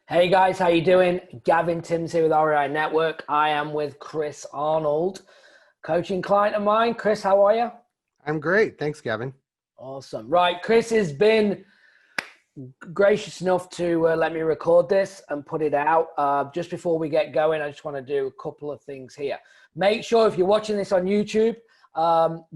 Hey guys, how you doing? Gavin Timms here with REI Network. I am with Chris Arnold, coaching client of mine. Chris, how are you? I'm great. Thanks, Gavin. Awesome. Right, Chris has been gracious enough to let me record this and put it out. Just before we get going, I just want to do a couple of things here. Make sure if you're watching this on YouTube,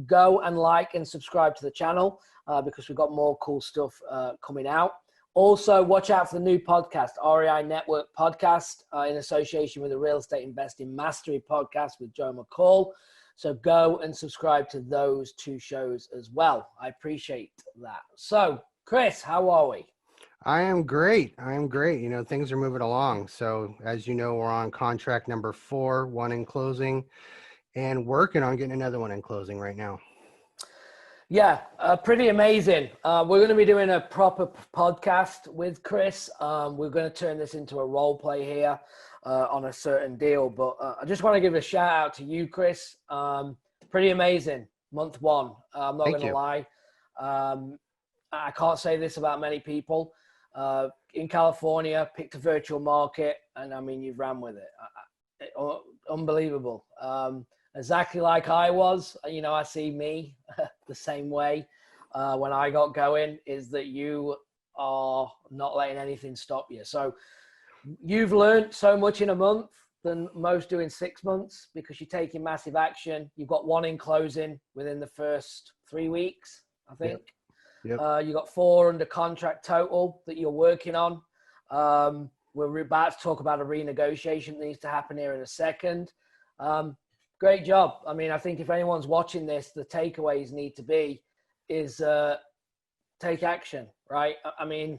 go and like and subscribe to the channel because we've got more cool stuff coming out. Also, watch out for the new podcast, REI Network Podcast, in association with the Real Estate Investing Mastery Podcast with Joe McCall. So go and subscribe to those two shows as well. I appreciate that. So, Chris, how are we? I am great. I am great. Things are moving along. So, as you know, we're on contract number 4, one in closing, and working on getting another one in closing right now. Yeah, pretty amazing. We're going to be doing a proper podcast with Chris. We're going to turn this into a role play here on a certain deal. But I just want to give a shout out to you, Chris. Pretty amazing. Month one. I'm not Thank going to you. lie. I can't say this about many people. In California, picked a virtual market, and I mean, you've ran with it. Unbelievable. Exactly like I was. I see me the same way when I got going, is that you are not letting anything stop you. So you've learned so much in a month than most do in 6 months because you're taking massive action. You've got one in closing within the first 3 weeks, I think. Yep. You got 4 under contract total that you're working on. We're about to talk about a renegotiation that needs to happen here in a second. Great job. I mean, I think if anyone's watching this, the takeaways need to be is take action, right? I mean,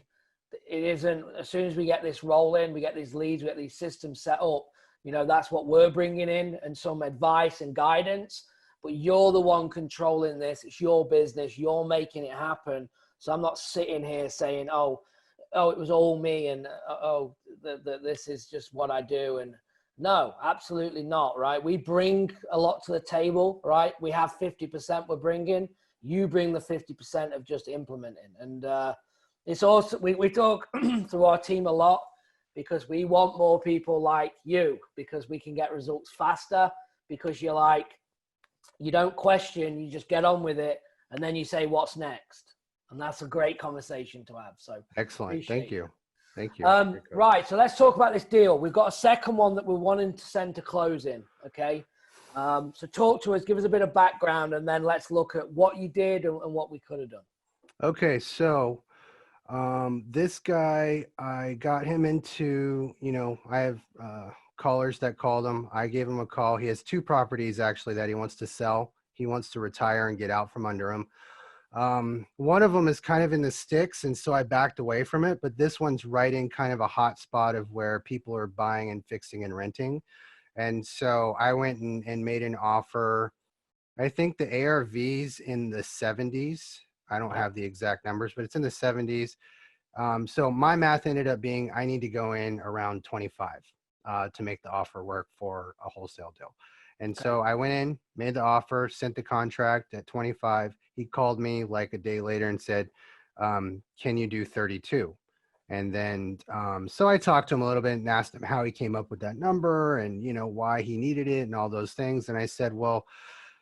it isn't, as soon as we get this rolling, we get these leads, we get these systems set up, that's what we're bringing in and some advice and guidance, but you're the one controlling this. It's your business. You're making it happen. So I'm not sitting here saying, oh, it was all me and this is just what I do. And no, absolutely not, right? We bring a lot to the table, right? We have 50% we're bringing. You bring the 50% of just implementing. And it's also, we talk through our team a lot because we want more people like you because we can get results faster because you don't question, you just get on with it. And then you say, what's next? And that's a great conversation to have. So Excellent. Thank you. Thank you. Right, so let's talk about this deal. We've got a second one that we're wanting to send to closing, okay? So talk to us, give us a bit of background, and then let's look at what you did and what we could have done. Okay, so this guy, I got him into, I have callers that called him. I gave him a call. He has 2 properties actually that he wants to sell. He wants to retire and get out from under him. One of them is kind of in the sticks, and so I backed away from it, but this one's right in kind of a hot spot of where people are buying and fixing and renting. And so I went and made an offer. I think the ARV's in the 70s. I don't have the exact numbers, but it's in the 70s. So my math ended up being I need to go in around 25 to make the offer work for a wholesale deal. And so I went in, made the offer, sent the contract at 25. He called me like a day later and said, can you do 32? And then, so I talked to him a little bit and asked him how he came up with that number and, why he needed it and all those things. And I said, well,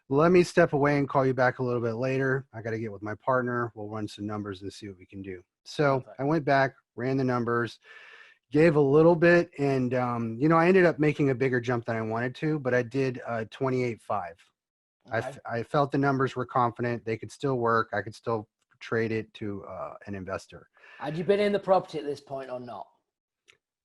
let me step away and call you back a little bit later. I got to get with my partner. We'll run some numbers and see what we can do. So I went back, ran the numbers, gave a little bit, and I ended up making a bigger jump than I wanted to, but I did 28.5. I felt the numbers were confident. They could still work. I could still trade it to an investor. Had you been in the property at this point or not?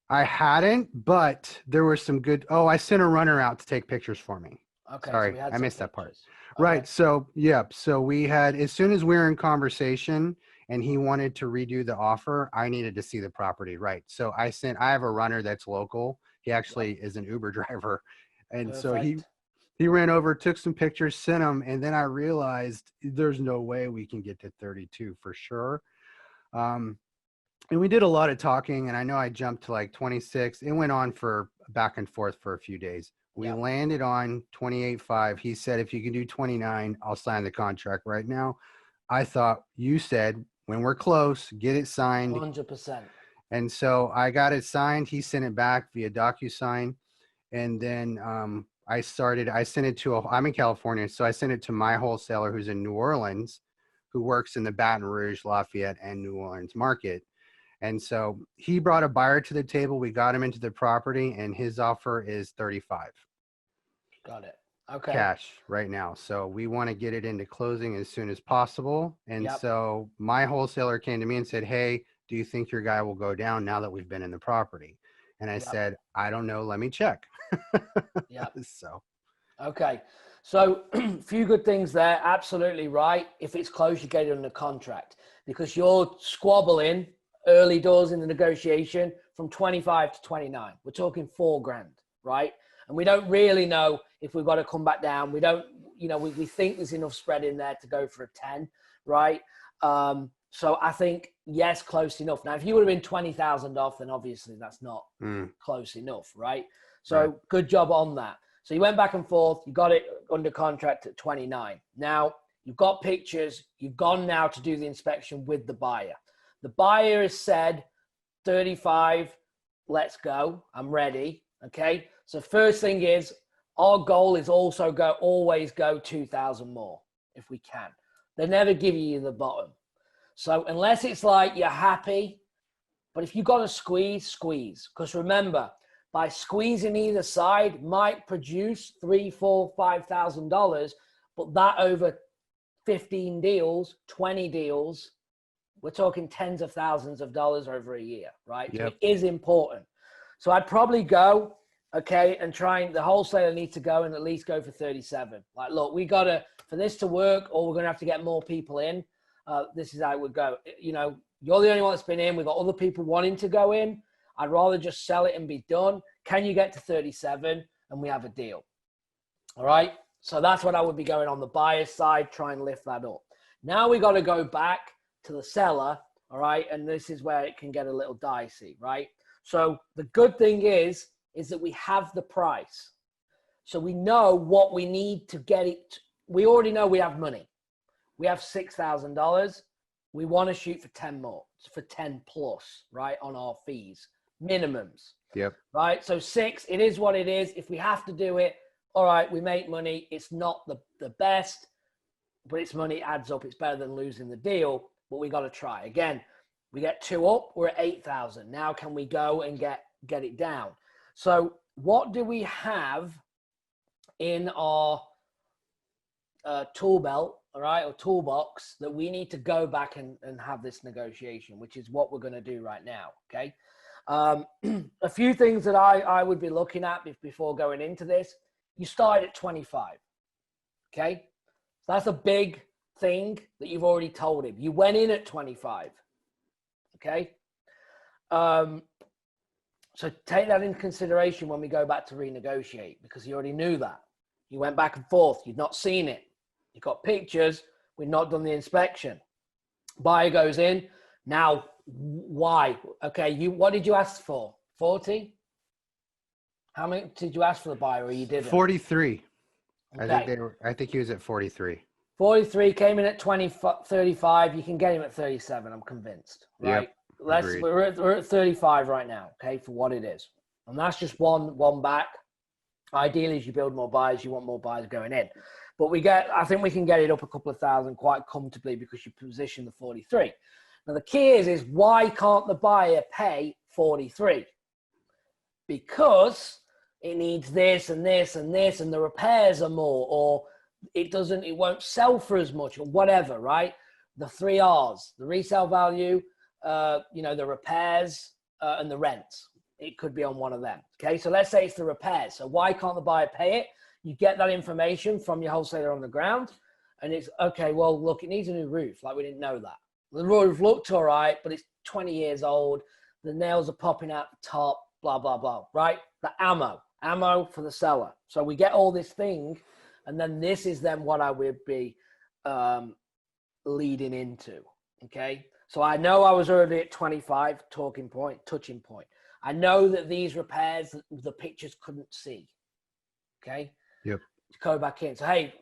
I hadn't, but there were some good. Oh, I sent a runner out to take pictures for me. Okay. Sorry, So I missed that part. Okay. Right. So, yep. So we had, as soon as we were in conversation and he wanted to redo the offer, I needed to see the property. Right. So I have a runner that's local. He actually is an Uber driver. And so he ran over, took some pictures, sent them. And then I realized there's no way we can get to 32 for sure. And we did a lot of talking, and I know I jumped to like 26. It went on for back and forth for a few days. We landed on 28.5. He said, if you can do 29, I'll sign the contract right now. I thought you said when we're close, get it signed. 100%. And so I got it signed. He sent it back via DocuSign. And then I sent it to I'm in California. So I sent it to my wholesaler who's in New Orleans, who works in the Baton Rouge, Lafayette, and New Orleans market. And so he brought a buyer to the table. We got him into the property, and his offer is 35. Got it. Okay. Cash right now. So we want to get it into closing as soon as possible. And Yep. so my wholesaler came to me and said, hey, do you think your guy will go down now that we've been in the property? And I Yep. said, I don't know. Let me check. Yeah. So. Okay. So a few good things there. Absolutely right. If it's close, you get it under contract, because you're squabbling early doors in the negotiation from 25 to 29. We're talking $4,000, right? And we don't really know if we've got to come back down. We don't, we think there's enough spread in there to go for a 10, right? So I think, yes, close enough. Now, if you would have been 20,000 off, then obviously that's not close enough, right? So right. Good job on that. So you went back and forth, you got it under contract at 29. Now you've got pictures, you've gone now to do the inspection with the buyer. The buyer has said 35, let's go, I'm ready. Okay. So first thing is, our goal is also always go 2,000 more if we can. They never give you the bottom. So unless it's like you're happy, but if you've got to squeeze, because remember, by squeezing either side might produce $3,000, $4,000, $5,000, but that over 15 deals, 20 deals, we're talking tens of thousands of dollars over a year, right? Yep. So it is important. So I'd probably go, okay, and the wholesaler needs to go and at least go for 37. Like, look, we got to, for this to work, or we're going to have to get more people in. This is how it would go. You're the only one that's been in. We've got other people wanting to go in. I'd rather just sell it and be done. Can you get to 37 and we have a deal? All right. So that's what I would be going on the buyer's side, try and lift that up. Now we got to go back to the seller. All right. And this is where it can get a little dicey, right? So the good thing is that we have the price. So we know what we need to get it. We already know we have money. We have $6,000. We want to shoot for 10 more, for 10 plus, right? On our fees, minimums. Yep. Right. So 6, it is what it is. If we have to do it, all right, we make money. It's not the best, but it's money, it adds up. It's better than losing the deal, but we got to try. Again, we get 2 up, we're at 8,000. Now can we go and get it down? So what do we have in our tool belt, all right, or toolbox that we need to go back and have this negotiation, which is what we're going to do right now, okay? A few things that I would be looking at before going into this. You start at 25, okay? So that's a big thing that you've already told him. You went in at 25, okay? So take that into consideration when we go back to renegotiate, because you already knew that. You went back and forth. You've not seen it. You've got pictures. We've not done the inspection. Buyer goes in. Now, why? Okay, what did you ask for? 40? How many did you ask for the buyer, or you didn't? 43. Okay. I think he was at 43. 43 came in at 35. You can get him at 37. I'm convinced. Right. Yep. We're at 35 right now. Okay, for what it is, and that's just one back. Ideally, as you build more buyers, you want more buyers going in. But I think we can get it up a couple of thousand quite comfortably because you position the 43. Now, the key is why can't the buyer pay 43? Because it needs this and this and this, and the repairs are more, or it won't sell for as much, or whatever, right? The 3 R's, the resale value, the repairs, and the rent. It could be on one of them. Okay, so let's say it's the repairs. So why can't the buyer pay it? You get that information from your wholesaler on the ground, and it's okay. Well, look, it needs a new roof. Like, we didn't know that. The roof looked all right, but it's 20 years old. The nails are popping out the top. Blah blah blah. Right? The ammo for the seller. So we get all this thing, and then this is then what I would be leading into. Okay. So I know I was already at 25, touching point. I know that these repairs, the pictures couldn't see. Okay. Yep. Go back in. So, hey,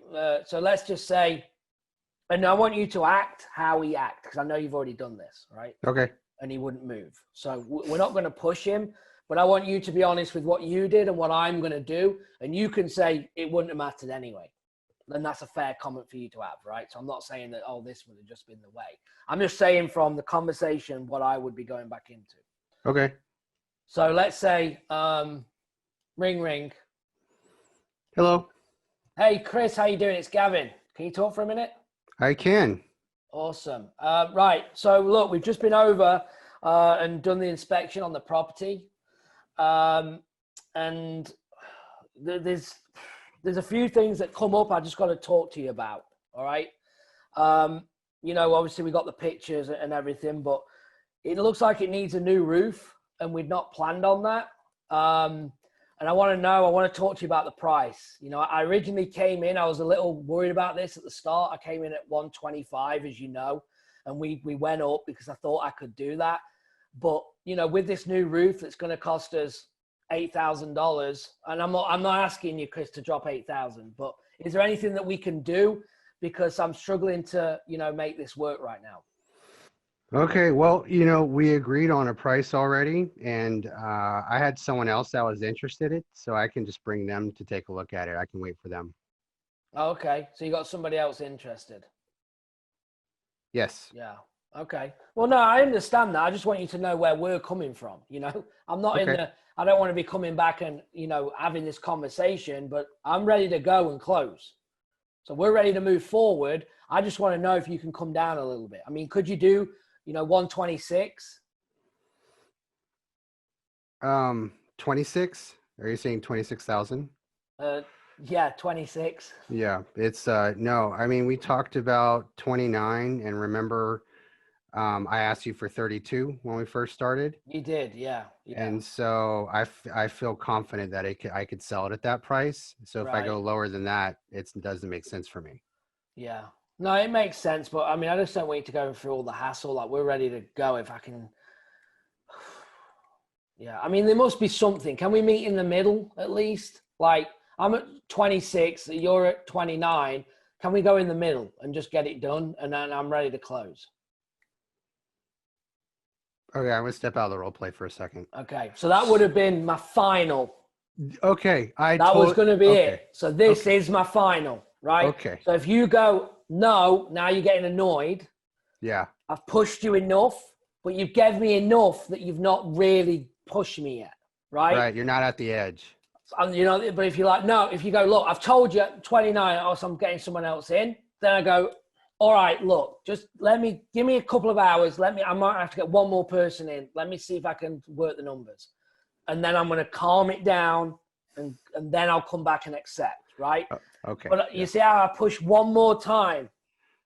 so let's just say, and I want you to act how we act, because I know you've already done this, right? Okay. and he wouldn't move. So we're not going to push him, but I want you to be honest with what you did and what I'm going to do. And you can say it wouldn't have mattered anyway. Then that's a fair comment for you to have, right? So I'm not saying that, oh, this would have just been the way. I'm just saying from the conversation what I would be going back into. Okay. So let's say, ring, ring. Hello. Hey, Chris, how you doing? It's Gavin. Can you talk for a minute? I can. Awesome. Right. So look, we've just been over and done the inspection on the property. And there's a few things that come up I just got to talk to you about. All right. Obviously we got the pictures and everything, but it looks like it needs a new roof and we'd not planned on that. And I want to talk to you about the price. I originally came in, I was a little worried about this at the start. I came in at 125, as you know, and we went up because I thought I could do that. But, with this new roof, that's going to cost us $8,000. And I'm not asking you, Chris, to drop 8,000, but is there anything that we can do? Because I'm struggling to, make this work right now. Okay, well, we agreed on a price already, and I had someone else that was interested in it, so I can just bring them to take a look at it. I can wait for them. Okay, so you got somebody else interested? Yes. Yeah. Okay. Well, no, I understand that. I just want you to know where we're coming from. I'm not I don't want to be coming back and, having this conversation, but I'm ready to go and close. So we're ready to move forward. I just want to know if you can come down a little bit. I mean, could you do 126? 26? Are you saying 26,000? Yeah, 26. Yeah, it's no. I mean, we talked about 29, and remember, I asked you for 32 when we first started. You did, yeah. And so I feel confident that I could sell it at that price. So if I go lower than that, it doesn't make sense for me. Yeah. No, it makes sense, but I mean, I just don't want you to go through all the hassle. Like, we're ready to go if I can. Yeah, I mean, there must be something. Can we meet in the middle at least? Like, I'm at 26, you're at 29. Can we go in the middle and just get it done? And then I'm ready to close. Okay, I'm going to step out of the role play for a second. Okay, so that would have been my final. Okay, that was going to be it. So this is my final, right? Okay. So if you go, no, now you're getting annoyed. Yeah. I've pushed you enough, but you've given me enough that you've not really pushed me yet, right? Right, you're not at the edge. And, but if you're like, no, if you go, look, I've told you 29, or so I'm getting someone else in, then I go, all right, look, just give me a couple of hours. I might have to get one more person in. Let me see if I can work the numbers. And then I'm going to calm it down and then I'll come back and accept, right? Okay. But you see how I push one more time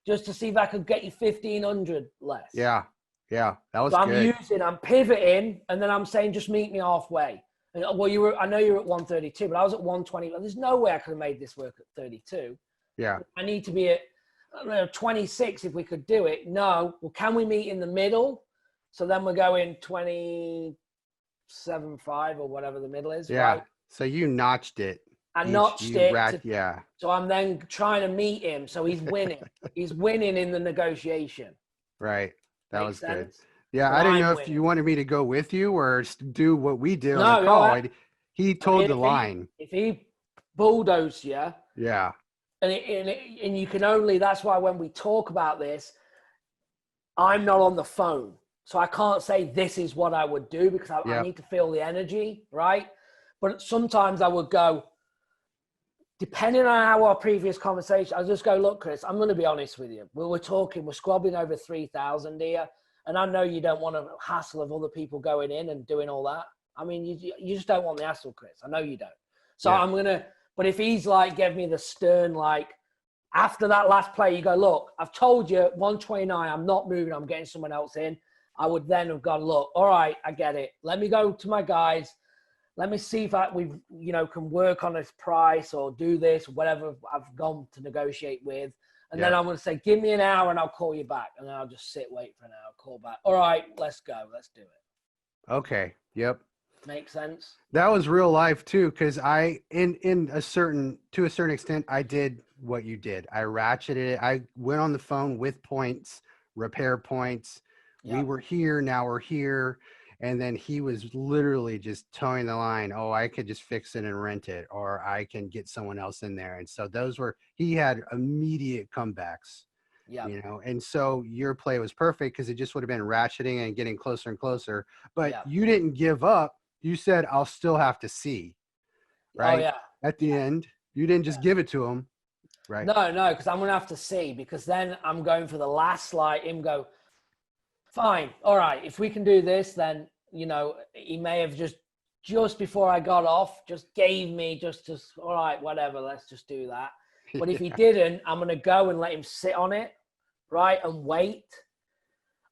just to see if I could get you 1,500 less. Yeah. Yeah. That was so good. I'm pivoting, and then I'm saying, just meet me halfway. And, well, I know you're at 132, but I was at 120. There's no way I could have made this work at 32. Yeah. I need to be at 26 if we could do it. No. Well, can we meet in the middle? So then we're going 27.5 or whatever the middle is. Yeah. Right? So you notched it. I notched it. Yeah. So I'm then trying to meet him. So he's winning. He's winning in the negotiation. Right. That Makes was sense? good. Yeah. But I didn't I'm know if winning. you wanted me to go with you or do what we did on the call. He told the line. If he bulldozed you. Yeah. And you can only, that's why when we talk about this, I'm not on the phone. So I can't say this is what I would do because I need to feel the energy, right? But sometimes I would go, depending on how our previous conversation, I'll just go, look, Chris, I'm going to be honest with you. We're squabbling over 3,000 here. And I know you don't want a hassle of other people going in and doing all that. I mean, you just don't want the hassle, Chris. I know you don't. So I'm going to, but if he's like, give me the stern, like, after that last play, you go, look, I've told you 129, I'm not moving, I'm getting someone else in. I would then have gone, look, all right, I get it. Let me go to my guys. Let me see if we can work on this price or do this, whatever I've gone to negotiate with. And then I'm going to say, give me an hour and I'll call you back. And then I'll just wait for an hour, call back. All right, let's go. Let's do it. Okay. Yep. Make sense? That was real life too, because to a certain extent, I did what you did. I ratcheted it. I went on the phone with points, repair points, We were here, now we're here. And then he was literally just towing the line. Oh, I could just fix it and rent it, or I can get someone else in there. And so he had immediate comebacks, Yeah. and so your play was perfect because it just would have been ratcheting and getting closer and closer. But Yeah. you didn't give up. You said, I'll still have to see, right? Oh, yeah. At the end, you didn't just give it to him, right? No, because I'm going to have to see, because then I'm going for the last slide. Him go, fine. All right. If we can do this, then, he may have just before I got off, just gave me just all right, whatever. Let's just do that. But if he didn't, I'm going to go and let him sit on it, right, and wait.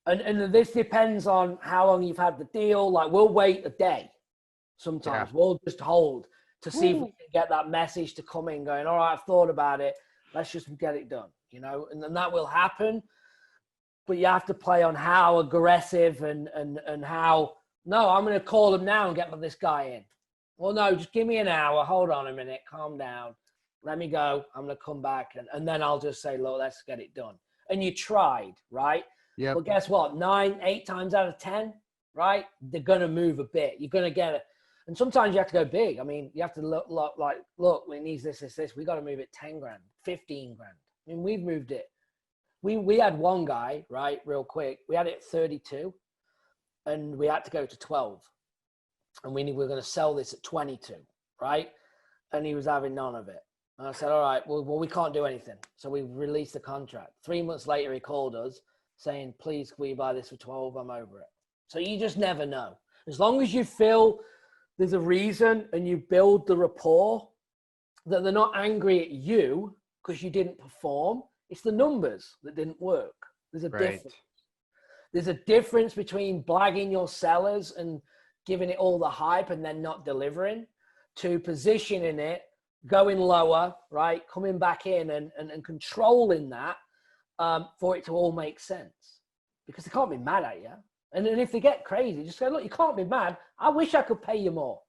And this depends on how long you've had the deal. Like, we'll wait a day. Sometimes we'll just hold to see if we can get that message to come in going, all right, I've thought about it. Let's just get it done, and then that will happen. But you have to play on how aggressive and how, no, I'm going to call him now and get this guy in. Well, no, just give me an hour. Hold on a minute. Calm down. Let me go. I'm going to come back. And then I'll just say, look, let's get it done. And you tried, right? Yeah. Well, guess what? 8 times out of 10, right? They're going to move a bit. You're going to get it. And sometimes you have to go big. I mean, you have to look, we need this. We got to move it 10 grand, 15 grand. I mean, we've moved it. We had one guy, right, real quick. We had it at 32 and we had to go to 12. And we were going to sell this at 22, right? And he was having none of it. And I said, all right, well, we can't do anything. So we released the contract. 3 months later, he called us saying, please, can we buy this for 12? I'm over it. So you just never know. As long as you feel there's a reason and you build the rapport, that they're not angry at you because you didn't perform. It's the numbers that didn't work. There's a difference. There's a difference between blagging your sellers and giving it all the hype and then not delivering, to positioning it, going lower, right? Coming back in and controlling that for it to all make sense. Because they can't be mad at you. And if they get crazy, just go, look, you can't be mad. I wish I could pay you more.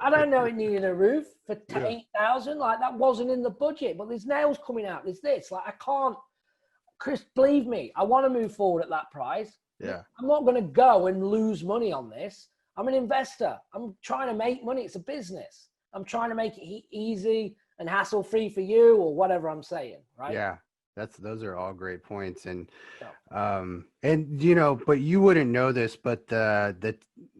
I don't know it needed a roof for 8,000. Like, that wasn't in the budget, but there's nails coming out. There's this. Like, I can't. Chris, believe me, I want to move forward at that price. Yeah. I'm not going to go and lose money on this. I'm an investor. I'm trying to make money. It's a business. I'm trying to make it easy and hassle-free for you, or whatever I'm saying, right? Yeah. Those are all great points. And but you wouldn't know this, but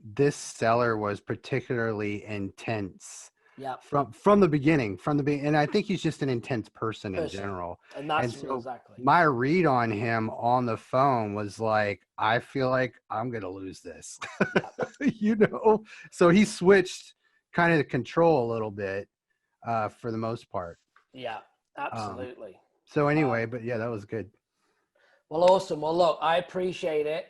this seller was particularly intense. Yeah. From the beginning, and I think he's just an intense person in general. And that's so exactly my read on him on the phone was like, I feel like I'm gonna lose this. So he switched kind of the control a little bit for the most part. Yeah, absolutely. So anyway, but yeah, that was good. Well, awesome. Well, look, I appreciate it.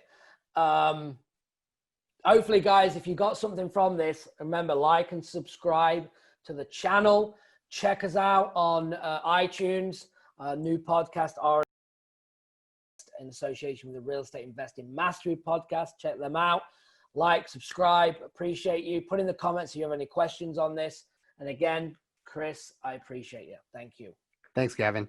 Hopefully, guys, if you got something from this, remember, like and subscribe to the channel. Check us out on iTunes, new podcast, in association with the Real Estate Investing Mastery podcast. Check them out. Like, subscribe. Appreciate you. Put in the comments if you have any questions on this. And again, Chris, I appreciate you. Thank you. Thanks, Gavin.